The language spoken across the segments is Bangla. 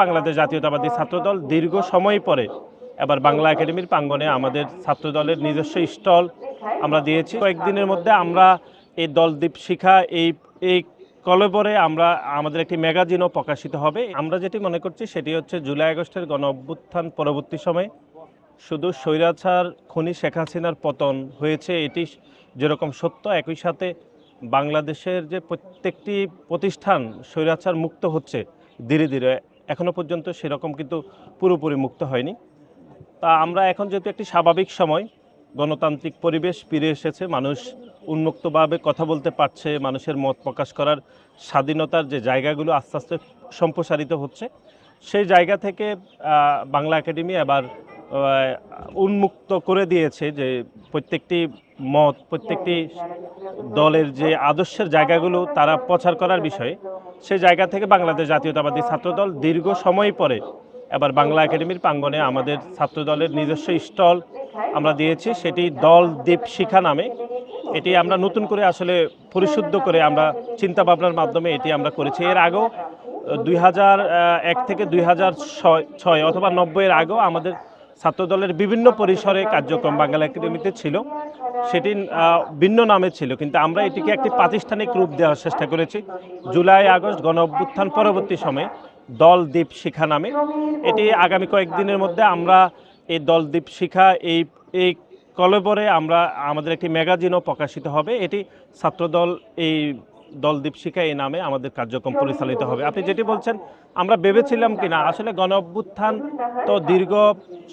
বাংলাদেশ জাতীয়তাবাদী ছাত্রদল দীর্ঘ সময় পরে এবার বাংলা একাডেমির প্রাঙ্গণে আমাদের ছাত্রদলের নিজস্ব স্টল আমরা দিয়েছি। কয়েকদিনের মধ্যে আমরা এই দলদ্বীপ শিখা এই কলেবরে আমরা আমাদের একটি ম্যাগাজিনও প্রকাশিত হবে। আমরা যেটি মনে করছি সেটি হচ্ছে জুলাই আগস্টের গণ অভ্যুত্থান পরবর্তী সময়ে শুধু স্বৈরাচার খুনি শেখ হাসিনার পতন হয়েছে এটি যেরকম সত্য, একই সাথে বাংলাদেশের যে প্রত্যেকটি প্রতিষ্ঠান স্বৈরাচার মুক্ত হচ্ছে ধীরে ধীরে, এখনো পর্যন্ত সেরকম কিন্তু পুরোপুরি মুক্ত হয়নি। তা আমরা এখন যেহেতু একটি স্বাভাবিক সময়, গণতান্ত্রিক পরিবেশ ফিরে এসেছে, মানুষ উন্মুক্তভাবে কথা বলতে পারছে, মানুষের মত প্রকাশ করার স্বাধীনতার যে জায়গাগুলো আস্তে আস্তে সম্প্রসারিত হচ্ছে, সেই জায়গা থেকে বাংলা একাডেমি এবার উন্মুক্ত করে দিয়েছে যে প্রত্যেকটি মত, প্রত্যেকটি দলের যে আদর্শের জায়গাগুলো তারা প্রচার করার বিষয়ে, সেই জায়গা থেকে বাংলাদেশ জাতীয়তাবাদী ছাত্রদল দীর্ঘ সময় পরে এবার বাংলা একাডেমির প্রাঙ্গণে আমাদের ছাত্রদলের নিজস্ব স্টল আমরা দিয়েছি। সেটি দলদ্বীপ শিখা নামে। এটি আমরা নতুন করে আসলে পরিশুদ্ধ করে আমরা চিন্তাভাবনার মাধ্যমে এটি আমরা করেছি। এর আগেও 2001 থেকে 2006 অথবা 90-এর আগেও আমাদের ছাত্রদলের বিভিন্ন পরিসরে কার্যক্রম বাংলা একাডেমিতে ছিল, সেটি ভিন্ন নামে ছিল, কিন্তু আমরা এটিকে একটি প্রাতিষ্ঠানিক রূপ দেওয়ার চেষ্টা করেছি জুলাই আগস্ট গণ অভ্যুত্থান পরবর্তী সময়ে দলদ্বীপ শিখা নামে। এটি আগামী কয়েকদিনের মধ্যে আমরা এই দলদ্বীপ শিখা এই কলেবরে আমরা আমাদের একটি ম্যাগাজিনও প্রকাশিত হবে। এটি ছাত্রদল এই দলদ্বীপ শিখা এই নামে আমাদের কার্যক্রম পরিচালিত হবে। আপনি যেটি বলছেন আমরা ভেবেছিলাম কিনা, আসলে গণ অভ্যুত্থান তো দীর্ঘ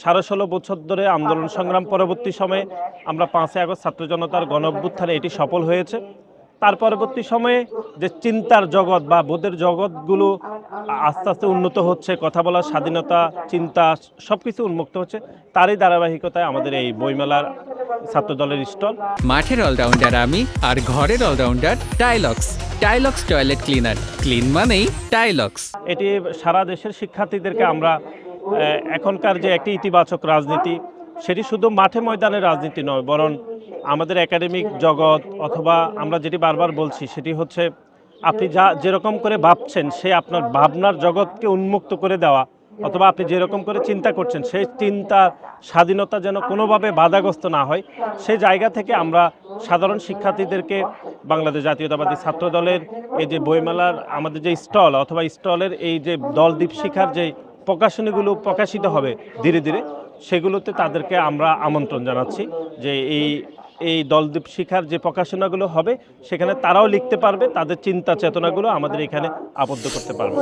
16.5 বছর ধরে আন্দোলন সংগ্রাম পরবর্তী সময়ে আমরা 5ই আগস্ট ছাত্র জনতার গণ অভ্যুত্থানে এটি সফল হয়েছে। তার পরবর্তী সময়ে যে চিন্তার জগৎ বা বোধের জগৎগুলো আস্তে আস্তে উন্নত হচ্ছে, কথা বলার স্বাধীনতা, চিন্তা সব কিছু উন্মুক্ত হচ্ছে, তারই ধারাবাহিকতায় আমাদের এই বইমেলার ছাত্রদলের স্টল। মাঠের অলরাউন্ডার আমি, আর ঘরের allrounder Tylox. Tylox toilet cleaner, clean মানেই টাইলক্স। এটি সারা দেশের শিক্ষার্থীদেরকে আমরা এখনকার যে একটি ইতিবাচক রাজনীতি, সেটি শুধু মাঠে ময়দানের রাজনীতি নয়, বরং আমাদের একাডেমিক জগৎ অথবা আমরা যেটি বারবার বলছি সেটি হচ্ছে আপনি যেরকম করে ভাবছেন সে আপনার ভাবনার জগৎকে উন্মুক্ত করে দেওয়া, অথবা আপনি যেরকম করে চিন্তা করছেন সেই চিন্তার স্বাধীনতা যেন কোনোভাবে বাধাগ্রস্ত না হয়, সেই জায়গা থেকে আমরা সাধারণ শিক্ষার্থীদেরকে বাংলাদেশ জাতীয়তাবাদী ছাত্রদলের এই যে বইমেলার আমাদের যে স্টল অথবা স্টলের এই যে দলদ্বীপ শিখার যে প্রকাশনীগুলো প্রকাশিত হবে ধীরে ধীরে, সেগুলোতে তাদেরকে আমরা আমন্ত্রণ জানাচ্ছি যে এই দলদ্বীপ শিখার যে প্রকাশনাগুলো হবে সেখানে তারাও লিখতে পারবে, তাদের চিন্তা চেতনাগুলো আমাদের এখানে আবদ্ধ করতে পারবে।